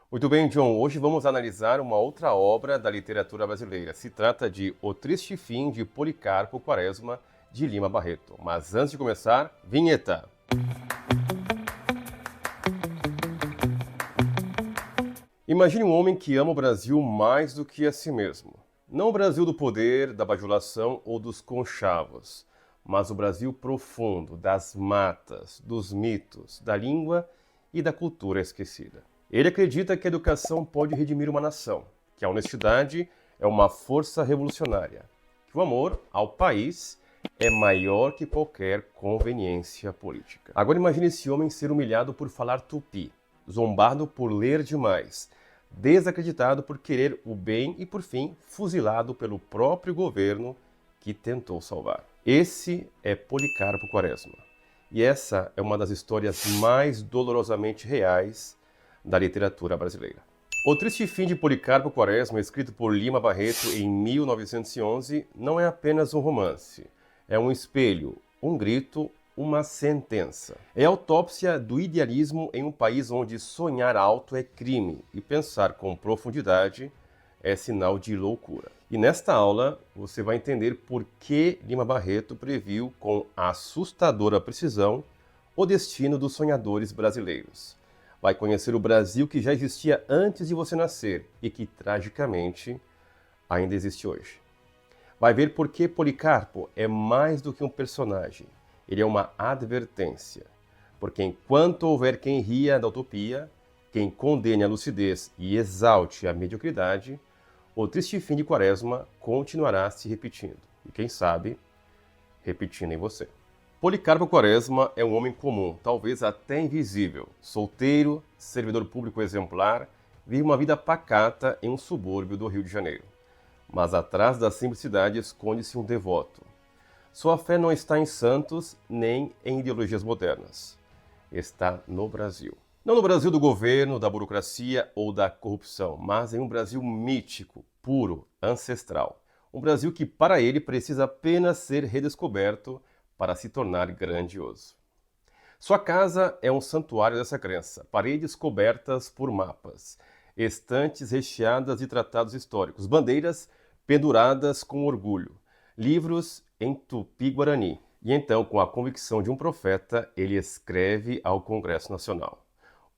Muito bem, John. Hoje vamos analisar uma outra obra da literatura brasileira. Se trata de O Triste Fim de Policarpo Quaresma, de Lima Barreto. Mas antes de começar, vinheta! Imagine um homem que ama o Brasil mais do que a si mesmo. Não o Brasil do poder, da bajulação ou dos conchavos, mas o Brasil profundo, das matas, dos mitos, da língua e da cultura esquecida. Ele acredita que a educação pode redimir uma nação, que a honestidade é uma força revolucionária, que o amor ao país é maior que qualquer conveniência política. Agora imagine esse homem ser humilhado por falar tupi, zombado por ler demais, desacreditado por querer o bem e, por fim, fuzilado pelo próprio governo que tentou salvar. Esse é Policarpo Quaresma. E essa é uma das histórias mais dolorosamente reais da literatura brasileira. O Triste Fim de Policarpo Quaresma, escrito por Lima Barreto em 1911, não é apenas um romance. É um espelho, um grito, uma sentença. É a autópsia do idealismo em um país onde sonhar alto é crime e pensar com profundidade é sinal de loucura. E nesta aula você vai entender por que Lima Barreto previu com assustadora precisão o destino dos sonhadores brasileiros. Vai conhecer o Brasil que já existia antes de você nascer e que, tragicamente, ainda existe hoje. Vai ver por que Policarpo é mais do que um personagem. Ele é uma advertência. Porque enquanto houver quem ria da utopia, quem condene a lucidez e exalte a mediocridade, o triste fim de Quaresma continuará se repetindo. E quem sabe, repetindo em você. Policarpo Quaresma é um homem comum, talvez até invisível. Solteiro, servidor público exemplar, vive uma vida pacata em um subúrbio do Rio de Janeiro. Mas atrás da simplicidade esconde-se um devoto. Sua fé não está em santos nem em ideologias modernas. Está no Brasil. Não no Brasil do governo, da burocracia ou da corrupção, mas em um Brasil mítico, puro, ancestral. Um Brasil que, para ele, precisa apenas ser redescoberto para se tornar grandioso. Sua casa é um santuário dessa crença, paredes cobertas por mapas, estantes recheadas de tratados históricos, bandeiras penduradas com orgulho, livros em tupi-guarani. E então, com a convicção de um profeta, ele escreve ao Congresso Nacional.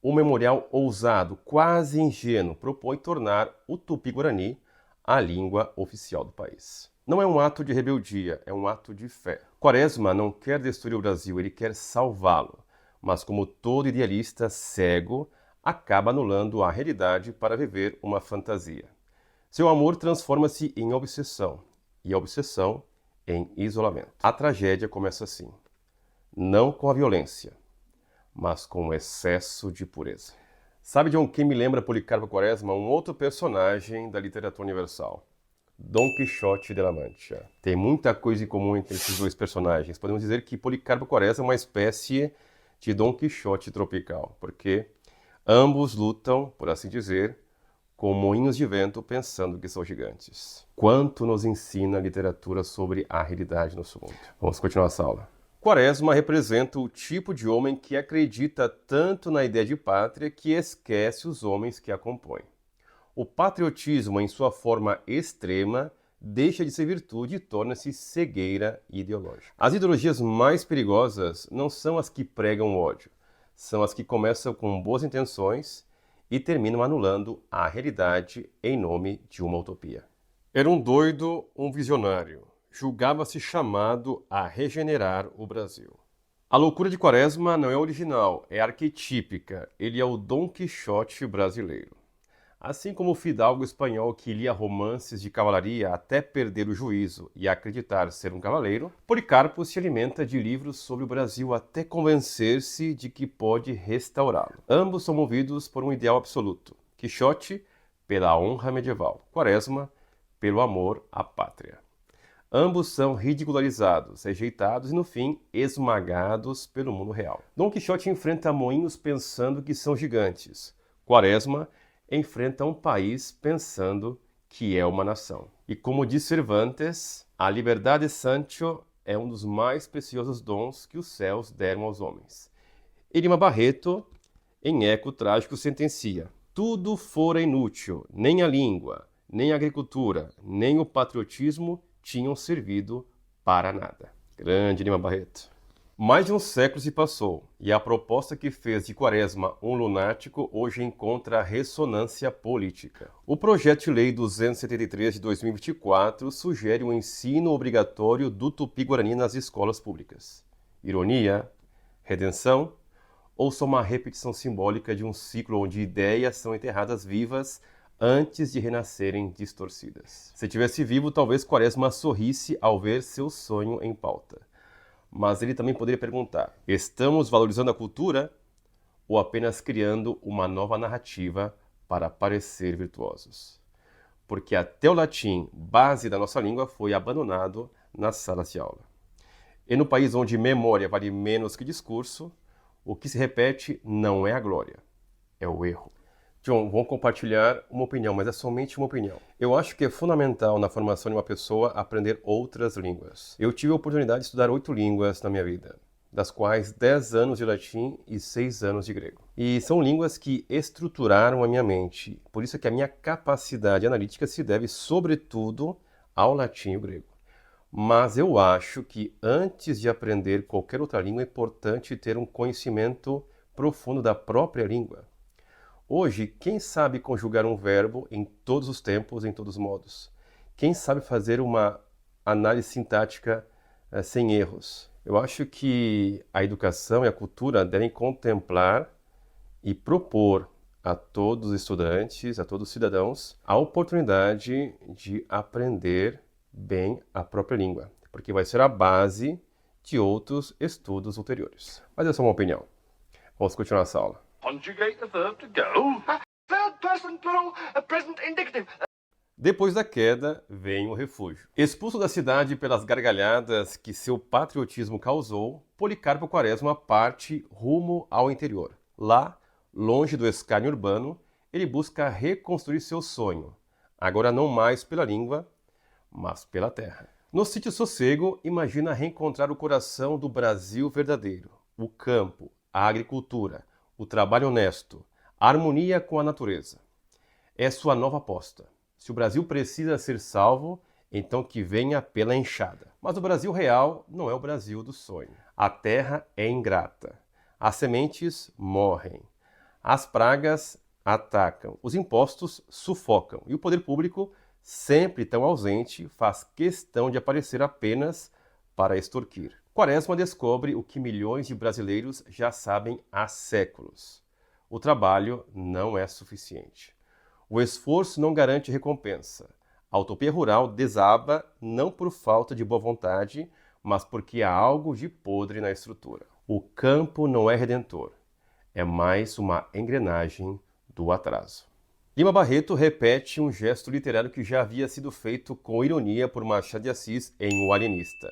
Um memorial ousado, quase ingênuo, propõe tornar o tupi-guarani a língua oficial do país. Não é um ato de rebeldia, é um ato de fé. Quaresma não quer destruir o Brasil, ele quer salvá-lo. Mas como todo idealista cego, acaba anulando a realidade para viver uma fantasia. Seu amor transforma-se em obsessão, e a obsessão em isolamento. A tragédia começa assim, não com a violência, mas com o excesso de pureza. Sabe de quem me lembra Policarpo Quaresma? Um outro personagem da literatura universal. Dom Quixote de la Mancha. Tem muita coisa em comum entre esses dois personagens. Podemos dizer que Policarpo Quaresma é uma espécie de Dom Quixote tropical, porque ambos lutam, por assim dizer, com moinhos de vento pensando que são gigantes. Quanto nos ensina a literatura sobre a realidade no nosso mundo. Vamos continuar essa aula. Quaresma representa o tipo de homem que acredita tanto na ideia de pátria que esquece os homens que a compõem. O patriotismo, em sua forma extrema, deixa de ser virtude e torna-se cegueira ideológica. As ideologias mais perigosas não são as que pregam ódio, são as que começam com boas intenções e terminam anulando a realidade em nome de uma utopia. Era um doido, um visionário. Julgava-se chamado a regenerar o Brasil. A loucura de Quaresma não é original, é arquetípica. Ele é o Dom Quixote brasileiro. Assim como o fidalgo espanhol que lia romances de cavalaria até perder o juízo e acreditar ser um cavaleiro, Policarpo se alimenta de livros sobre o Brasil até convencer-se de que pode restaurá-lo. Ambos são movidos por um ideal absoluto. Quixote, pela honra medieval. Quaresma, pelo amor à pátria. Ambos são ridicularizados, rejeitados e, no fim, esmagados pelo mundo real. Dom Quixote enfrenta moinhos pensando que são gigantes. Quaresma enfrenta um país pensando que é uma nação. E como diz Cervantes, a liberdade, Sancho, é um dos mais preciosos dons que os céus deram aos homens. E Lima Barreto, em Eco Trágico, sentencia: tudo fora inútil, nem a língua, nem a agricultura, nem o patriotismo tinham servido para nada. Grande Lima Barreto. Mais de um século se passou, e a proposta que fez de Quaresma um lunático hoje encontra ressonância política. O projeto de lei 273 de 2024 sugere o ensino obrigatório do Tupi-Guarani nas escolas públicas. Ironia? Redenção? Ou só uma repetição simbólica de um ciclo onde ideias são enterradas vivas antes de renascerem distorcidas? Se tivesse vivo, talvez Quaresma sorrisse ao ver seu sonho em pauta. Mas ele também poderia perguntar: estamos valorizando a cultura ou apenas criando uma nova narrativa para parecer virtuosos? Porque até o latim, base da nossa língua, foi abandonado nas salas de aula. E no país onde memória vale menos que discurso, o que se repete não é a glória, é o erro. John, vou compartilhar uma opinião, mas é somente uma opinião. Eu acho que é fundamental na formação de uma pessoa aprender outras línguas. Eu tive a oportunidade de estudar 8 línguas na minha vida, das quais 10 anos de latim e 6 anos de grego. E são línguas que estruturaram a minha mente. Por isso é que a minha capacidade analítica se deve, sobretudo, ao latim e ao grego. Mas eu acho que antes de aprender qualquer outra língua é importante ter um conhecimento profundo da própria língua. Hoje, quem sabe conjugar um verbo em todos os tempos, em todos os modos? Quem sabe fazer uma análise sintática sem erros? Eu acho que a educação e a cultura devem contemplar e propor a todos os estudantes, a todos os cidadãos, a oportunidade de aprender bem a própria língua, porque vai ser a base de outros estudos ulteriores. Mas essa é uma opinião. Vamos continuar essa aula. Conjugate the verb to go. Third person plural, present indicative. Depois da queda, vem o refúgio. Expulso da cidade pelas gargalhadas que seu patriotismo causou, Policarpo Quaresma parte rumo ao interior. Lá, longe do escárnio urbano, ele busca reconstruir seu sonho, agora não mais pela língua, mas pela terra. No sítio Sossego, imagina reencontrar o coração do Brasil verdadeiro, o campo, a agricultura, o trabalho honesto, a harmonia com a natureza. É sua nova aposta. Se o Brasil precisa ser salvo, então que venha pela enxada. Mas o Brasil real não é o Brasil do sonho. A terra é ingrata. As sementes morrem. As pragas atacam. Os impostos sufocam. E o poder público, sempre tão ausente, faz questão de aparecer apenas para extorquir. Quaresma descobre o que milhões de brasileiros já sabem há séculos. O trabalho não é suficiente. O esforço não garante recompensa. A utopia rural desaba não por falta de boa vontade, mas porque há algo de podre na estrutura. O campo não é redentor. É mais uma engrenagem do atraso. Lima Barreto repete um gesto literário que já havia sido feito com ironia por Machado de Assis em O Alienista: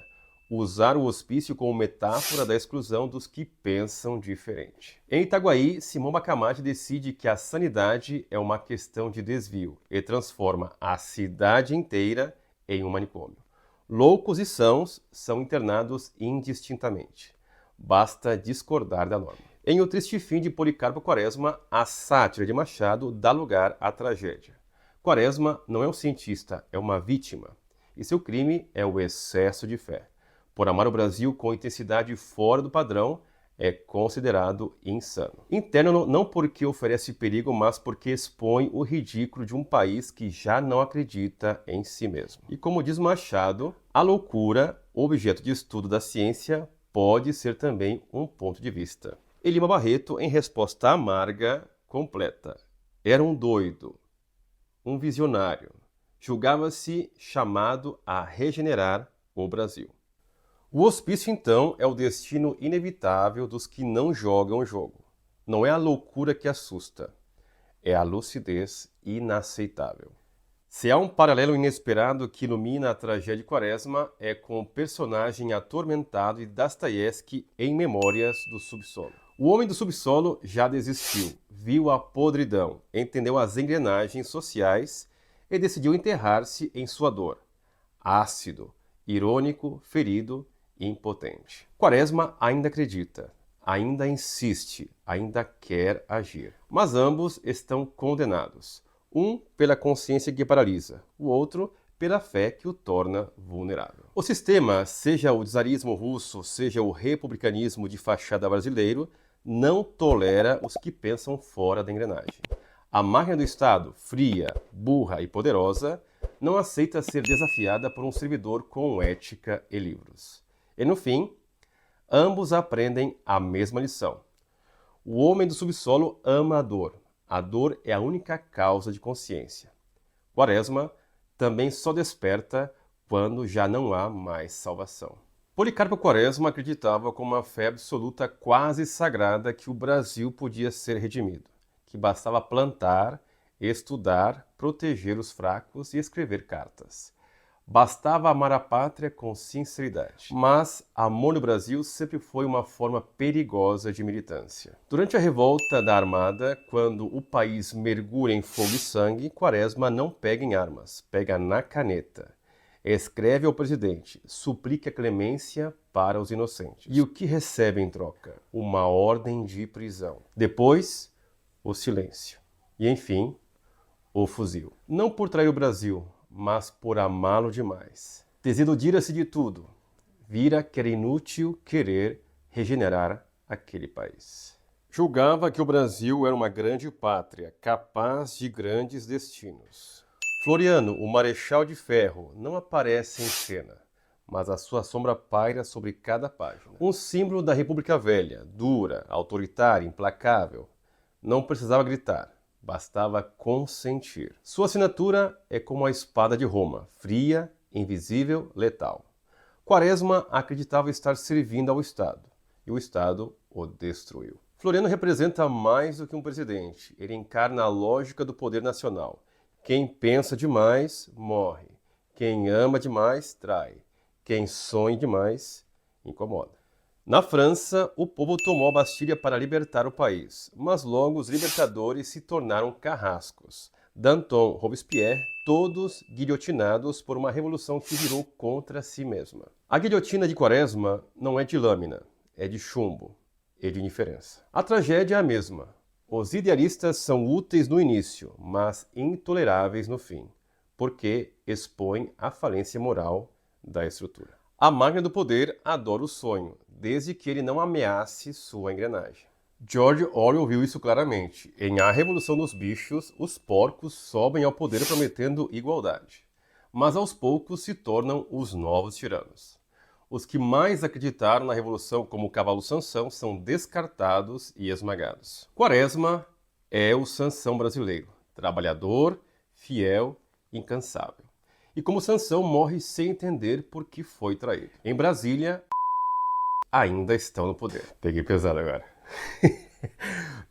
usar o hospício como metáfora da exclusão dos que pensam diferente. Em Itaguaí, Simão Bacamarte decide que a sanidade é uma questão de desvio e transforma a cidade inteira em um manicômio. Loucos e sãos são internados indistintamente. Basta discordar da norma. Em O Triste Fim de Policarpo Quaresma, a sátira de Machado dá lugar à tragédia. Quaresma não é um cientista, é uma vítima. E seu crime é o excesso de fé. Por amar o Brasil com intensidade fora do padrão, é considerado insano. Interna-no não porque oferece perigo, mas porque expõe o ridículo de um país que já não acredita em si mesmo. E como diz Machado, a loucura, objeto de estudo da ciência, pode ser também um ponto de vista. E Lima Barreto, em resposta amarga, completa: era um doido, um visionário. Julgava-se chamado a regenerar o Brasil. O hospício, então, é o destino inevitável dos que não jogam o jogo. Não é a loucura que assusta, é a lucidez inaceitável. Se há um paralelo inesperado que ilumina a tragédia de Quaresma, é com o personagem atormentado de Dostoiévski em Memórias do Subsolo. O homem do subsolo já desistiu, viu a podridão, entendeu as engrenagens sociais e decidiu enterrar-se em sua dor. Ácido, irônico, ferido e impotente. Quaresma ainda acredita. ainda insiste, ainda quer agir. Mas ambos estão condenados. Um pela consciência que paralisa, o outro pela fé que o torna vulnerável. O sistema, seja o czarismo russo, seja o republicanismo de fachada brasileiro, não tolera os que pensam fora da engrenagem. A máquina do Estado, fria, burra e poderosa, não aceita ser desafiada por um servidor com ética e livros. E no fim, ambos aprendem a mesma lição. O homem do subsolo ama a dor. A dor é a única causa de consciência. Quaresma também só desperta quando já não há mais salvação. Policarpo Quaresma acreditava com uma fé absoluta quase sagrada que o Brasil podia ser redimido, que bastava plantar, estudar, proteger os fracos e escrever cartas. Bastava amar a pátria com sinceridade. Mas amor no Brasil sempre foi uma forma perigosa de militância. Durante a revolta da Armada, quando o país mergulha em fogo e sangue, Quaresma não pega em armas, pega na caneta. Escreve ao presidente, suplica clemência para os inocentes. E o que recebe em troca? Uma ordem de prisão. Depois, o silêncio. E, enfim, o fuzil. Não por trair o Brasil, mas por amá-lo demais. Desiludira-se de tudo. Vira que era inútil querer regenerar aquele país. Julgava que o Brasil era uma grande pátria, capaz de grandes destinos. Floriano, o Marechal de Ferro, não aparece em cena, mas a sua sombra paira sobre cada página. Um símbolo da República Velha, dura, autoritária, implacável. Não precisava gritar, bastava consentir. Sua assinatura é como a espada de Roma, fria, invisível, letal. Quaresma acreditava estar servindo ao Estado, e o Estado o destruiu. Floriano representa mais do que um presidente. Ele encarna a lógica do poder nacional. Quem pensa demais, morre. Quem ama demais, trai. Quem sonha demais, incomoda. Na França, o povo tomou a Bastilha para libertar o país, mas logo os libertadores se tornaram carrascos. Danton, Robespierre, todos guilhotinados por uma revolução que virou contra si mesma. A guilhotina de Quaresma não é de lâmina, é de chumbo e de indiferença. A tragédia é a mesma. Os idealistas são úteis no início, mas intoleráveis no fim, porque expõem a falência moral da estrutura. A máquina do poder adora o sonho, desde que ele não ameace sua engrenagem. George Orwell viu isso claramente. Em A Revolução dos Bichos, os porcos sobem ao poder prometendo igualdade, mas aos poucos se tornam os novos tiranos. Os que mais acreditaram na revolução como o cavalo Sansão são descartados e esmagados. Quaresma é o Sansão brasileiro, trabalhador, fiel, incansável. E como Sansão morre sem entender por que foi traído. Em Brasília, ainda estão no poder. Peguei pesado agora.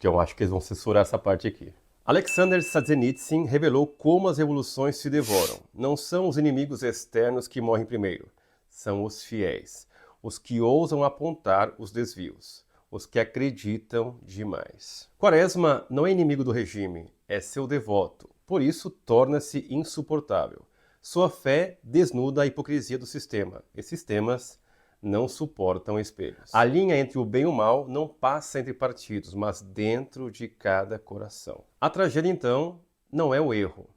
Eu acho que eles vão censurar essa parte aqui. Alexander Solzhenitsyn revelou como as revoluções se devoram. Não são os inimigos externos que morrem primeiro. São os fiéis, os que ousam apontar os desvios, os que acreditam demais. Quaresma não é inimigo do regime, é seu devoto, por isso torna-se insuportável. Sua fé desnuda a hipocrisia do sistema, e sistemas não suportam espelhos. A linha entre o bem e o mal não passa entre partidos, mas dentro de cada coração. A tragédia, então, não é o erro,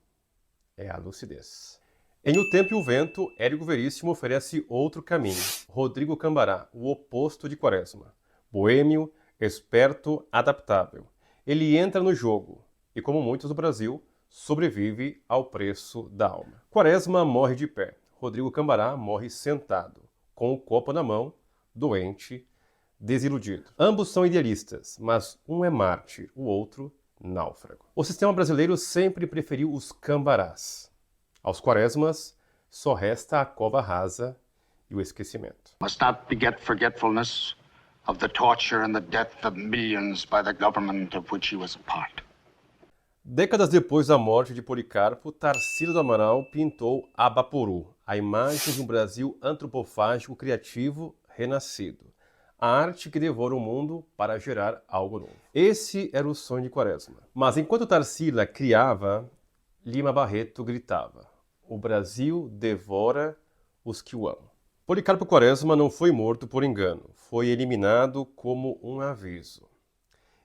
é a lucidez. Em O Tempo e o Vento, Érico Veríssimo oferece outro caminho. Rodrigo Cambará, o oposto de Quaresma. Boêmio, esperto, adaptável. Ele entra no jogo e, como muitos do Brasil, sobrevive ao preço da alma. Quaresma morre de pé. Rodrigo Cambará morre sentado, com o copo na mão, doente, desiludido. Ambos são idealistas, mas um é mártir, o outro náufrago. O sistema brasileiro sempre preferiu os Cambarás. Aos Quaresmas, só resta a cova rasa e o esquecimento. Must not beget forgetfulness of the torture and the death of millions by the government of which he was a part. Décadas depois da morte de Policarpo, Tarsila do Amaral pintou Abaporu, a imagem de um Brasil antropofágico, criativo, renascido. A arte que devora o mundo para gerar algo novo. Esse era o sonho de Quaresma. Mas enquanto Tarsila criava, Lima Barreto gritava: o Brasil devora os que o amam. Policarpo Quaresma não foi morto por engano, foi eliminado como um aviso.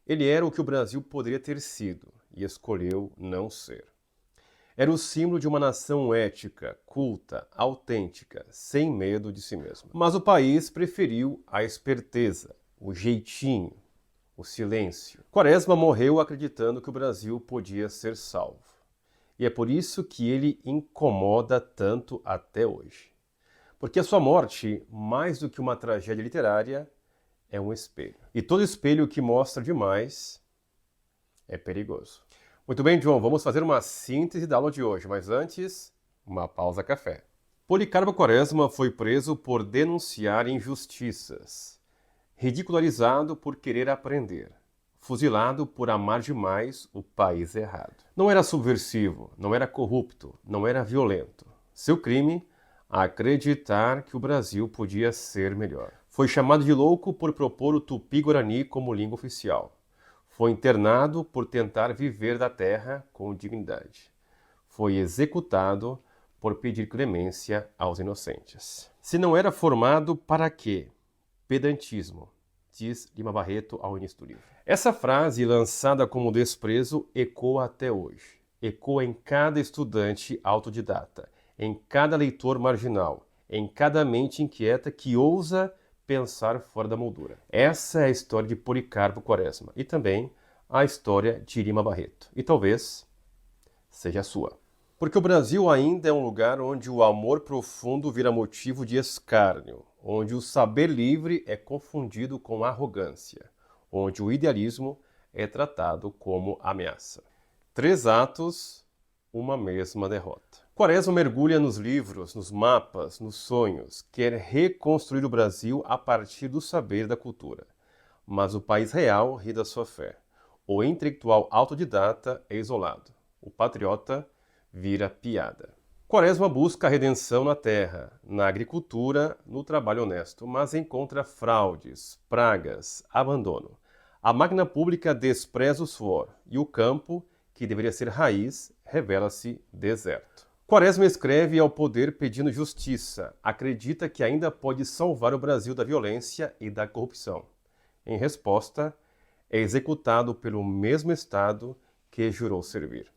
Ele era o que o Brasil poderia ter sido e escolheu não ser. Era o símbolo de uma nação ética, culta, autêntica, sem medo de si mesma. Mas o país preferiu a esperteza, o jeitinho, o silêncio. Quaresma morreu acreditando que o Brasil podia ser salvo. E é por isso que ele incomoda tanto até hoje. Porque a sua morte, mais do que uma tragédia literária, é um espelho. E todo espelho que mostra demais é perigoso. Muito bem, John, vamos fazer uma síntese da aula de hoje, mas antes, uma pausa café. Policarpo Quaresma foi preso por denunciar injustiças, ridicularizado por querer aprender, fuzilado por amar demais o país errado. Não era subversivo, não era corrupto, não era violento. Seu crime, acreditar que o Brasil podia ser melhor. Foi chamado de louco por propor o tupi-guarani como língua oficial. Foi internado por tentar viver da terra com dignidade. Foi executado por pedir clemência aos inocentes. Se não era formado, para quê? Pedantismo, diz Lima Barreto ao início do livro. Essa frase, lançada como desprezo, ecoa até hoje. Ecoa em cada estudante autodidata, em cada leitor marginal, em cada mente inquieta que ousa pensar fora da moldura. Essa é a história de Policarpo Quaresma e também a história de Lima Barreto. E talvez seja a sua. Porque o Brasil ainda é um lugar onde o amor profundo vira motivo de escárnio, onde o saber livre é confundido com arrogância, onde o idealismo é tratado como ameaça. 3 atos, uma mesma derrota. Quaresma mergulha nos livros, nos mapas, nos sonhos, quer reconstruir o Brasil a partir do saber e da cultura. Mas o país real ri da sua fé. O intelectual autodidata é isolado. O patriota vira piada. Quaresma busca a redenção na terra, na agricultura, no trabalho honesto, mas encontra fraudes, pragas, abandono. A máquina pública despreza o suor e o campo, que deveria ser raiz, revela-se deserto. Quaresma escreve ao poder pedindo justiça, acredita que ainda pode salvar o Brasil da violência e da corrupção. Em resposta, é executado pelo mesmo Estado que jurou servir.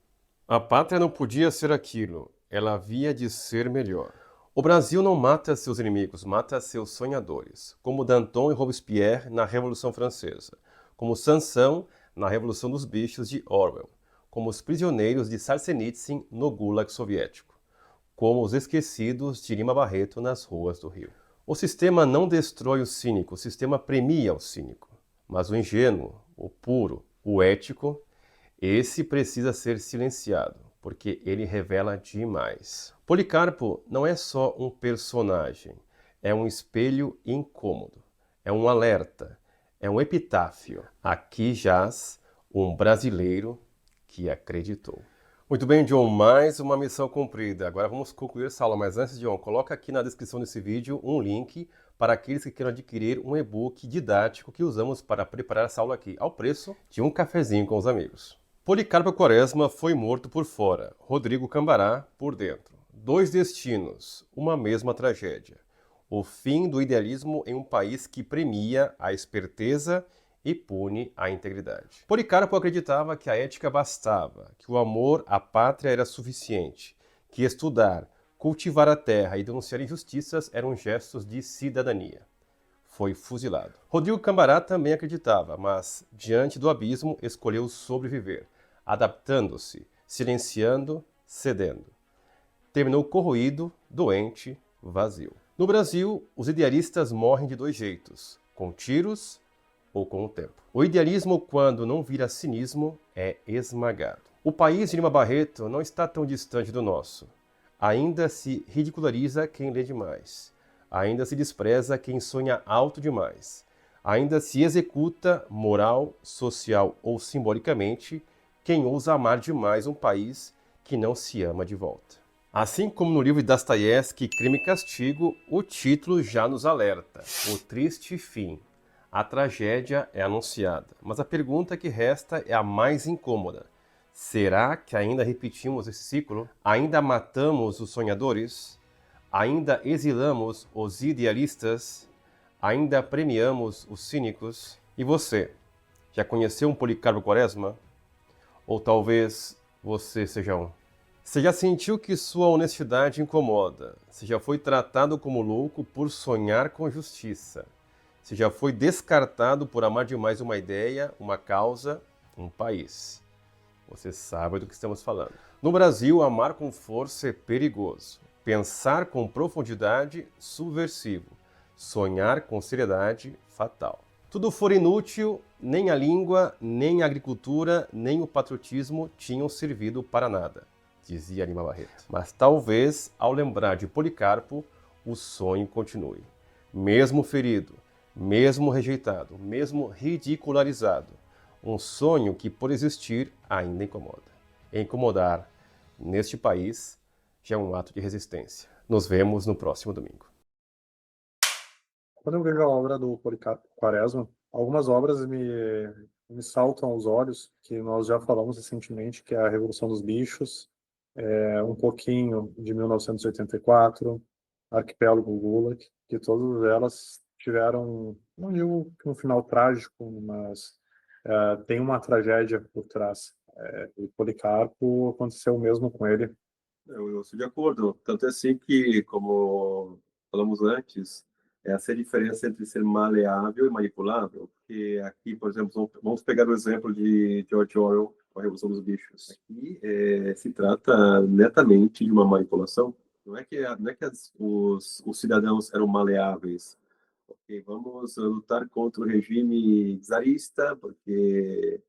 A pátria não podia ser aquilo, ela havia de ser melhor. O Brasil não mata seus inimigos, mata seus sonhadores, como Danton e Robespierre na Revolução Francesa, como Sansão na Revolução dos Bichos de Orwell, como os prisioneiros de Solzhenitsyn no Gulag soviético, como os esquecidos de Lima Barreto nas ruas do Rio. O sistema não destrói o cínico, o sistema premia o cínico. Mas o ingênuo, o puro, o ético, esse precisa ser silenciado, porque ele revela demais. Policarpo não é só um personagem, é um espelho incômodo, é um alerta, é um epitáfio. Aqui jaz um brasileiro que acreditou. Muito bem, John, mais uma missão cumprida. Agora vamos concluir essa aula, mas antes, John, coloca aqui na descrição desse vídeo um link para aqueles que queiram adquirir um e-book didático que usamos para preparar essa aula aqui, ao preço de um cafezinho com os amigos. Policarpo Quaresma foi morto por fora, Rodrigo Cambará por dentro. 2 destinos, uma mesma tragédia. O fim do idealismo em um país que premia a esperteza e pune a integridade. Policarpo acreditava que a ética bastava, que o amor à pátria era suficiente, que estudar, cultivar a terra e denunciar injustiças eram gestos de cidadania. Foi fuzilado. Rodrigo Cambará também acreditava, mas, diante do abismo, escolheu sobreviver, adaptando-se, silenciando, cedendo. Terminou corroído, doente, vazio. No Brasil, os idealistas morrem de 2 jeitos, com tiros ou com o tempo. O idealismo, quando não vira cinismo, é esmagado. O país de Lima Barreto não está tão distante do nosso. Ainda se ridiculariza quem lê demais. Ainda se despreza quem sonha alto demais. Ainda se executa, moral, social ou simbolicamente, quem ousa amar demais um país que não se ama de volta. Assim como no livro de Dostoiévski, Crime e Castigo, o título já nos alerta. O triste fim. A tragédia é anunciada, mas a pergunta que resta é a mais incômoda. Será que ainda repetimos esse ciclo? Ainda matamos os sonhadores? Ainda exilamos os idealistas, ainda premiamos os cínicos. E você, já conheceu um Policarpo Quaresma? Ou talvez você seja um? Você já sentiu que sua honestidade incomoda? Você já foi tratado como louco por sonhar com justiça? Você já foi descartado por amar demais uma ideia, uma causa, um país? Você sabe do que estamos falando. No Brasil, amar com força é perigoso. Pensar com profundidade, subversivo. Sonhar com seriedade, fatal. Tudo for inútil, nem a língua, nem a agricultura, nem o patriotismo tinham servido para nada, dizia Lima Barreto. Mas talvez, ao lembrar de Policarpo, o sonho continue. Mesmo ferido, mesmo rejeitado, mesmo ridicularizado. Um sonho que, por existir, ainda incomoda. E incomodar, neste país, já é um ato de resistência. Nos vemos no próximo domingo. Quando eu vejo a obra do Policarpo Quaresma, algumas obras me saltam aos olhos, que nós já falamos recentemente, que é a Revolução dos Bichos, um pouquinho de 1984, Arquipélago Gulag, que todas elas tiveram, não digo que um final trágico, mas tem uma tragédia por trás. O Policarpo aconteceu o mesmo com ele. Eu estou de acordo. Tanto é assim que, como falamos antes, essa é a diferença entre ser maleável e manipulável. Porque aqui, por exemplo, vamos pegar o exemplo de George Orwell, com a Revolução dos Bichos. Aqui se trata netamente de uma manipulação. Não é que os cidadãos eram maleáveis. Ok, vamos lutar contra o regime czarista, porque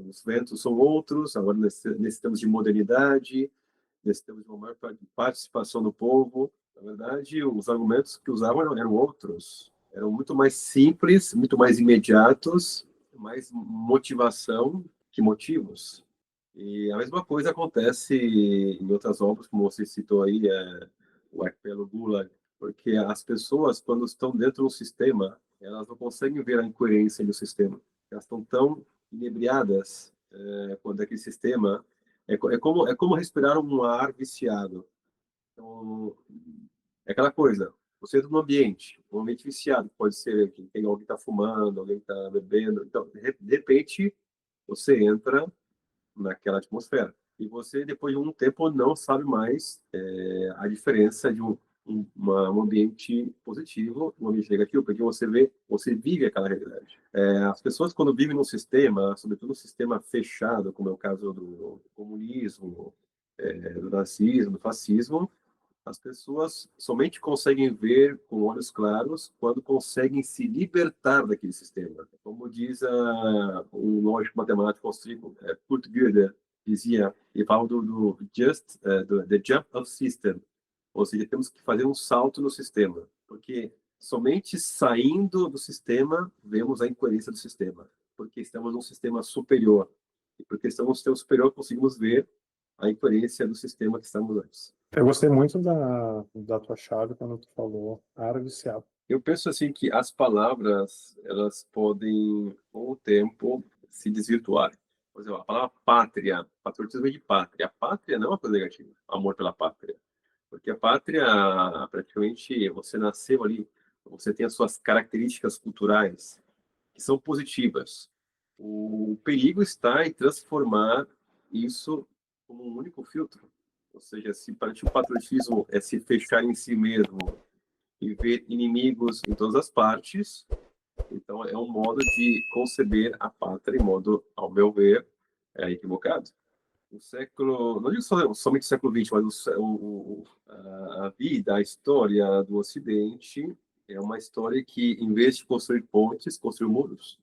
os ventos são outros, agora necessitamos de modernidade, necessitamos de uma maior participação do povo. Na verdade, os argumentos que usavam eram outros, eram muito mais simples, muito mais imediatos, mais motivação que motivos. E a mesma coisa acontece em outras obras, como você citou aí, o Arquipélago Gulag, porque as pessoas, quando estão dentro do sistema, elas não conseguem ver a incoerência do sistema. Elas estão tão inebriadas quando aquele sistema é como respirar um ar viciado. Então, é aquela coisa. Você entra num um ambiente viciado, pode ser que tem alguém que está fumando, alguém que está bebendo. Então, de repente, você entra naquela atmosfera. E você, depois de um tempo, não sabe mais a diferença de um ambiente positivo e um ambiente negativo, porque você vive aquela realidade. As pessoas, quando vivem num sistema, sobretudo um sistema fechado, como é o caso do comunismo, do nazismo, do fascismo, as pessoas somente conseguem ver com olhos claros quando conseguem se libertar daquele sistema. Como diz um lógico matemático austríaco, Kurt Gödel, dizia, ele fala do the jump of system, ou seja, temos que fazer um salto no sistema, porque somente saindo do sistema vemos a incoerência do sistema, porque estamos num sistema superior, e porque estamos num sistema superior conseguimos ver a incoerência do sistema que estamos antes. Eu gostei muito da tua chave quando tu falou ar viciado. Eu penso assim que as palavras, elas podem, com o tempo, se desvirtuar. Por exemplo, a palavra pátria, patriotismo é de pátria. A pátria não é uma coisa negativa, amor pela pátria. Porque a pátria, praticamente, você nasceu ali, você tem as suas características culturais, que são positivas. O perigo está em transformar isso como um único filtro. Ou seja, se para ti o patriotismo é se fechar em si mesmo e ver inimigos em todas as partes, então é um modo de conceber a pátria em modo, ao meu ver, equivocado. O século, não digo somente o século XX, mas a vida, a história do Ocidente é uma história que, em vez de construir pontes, construiu muros.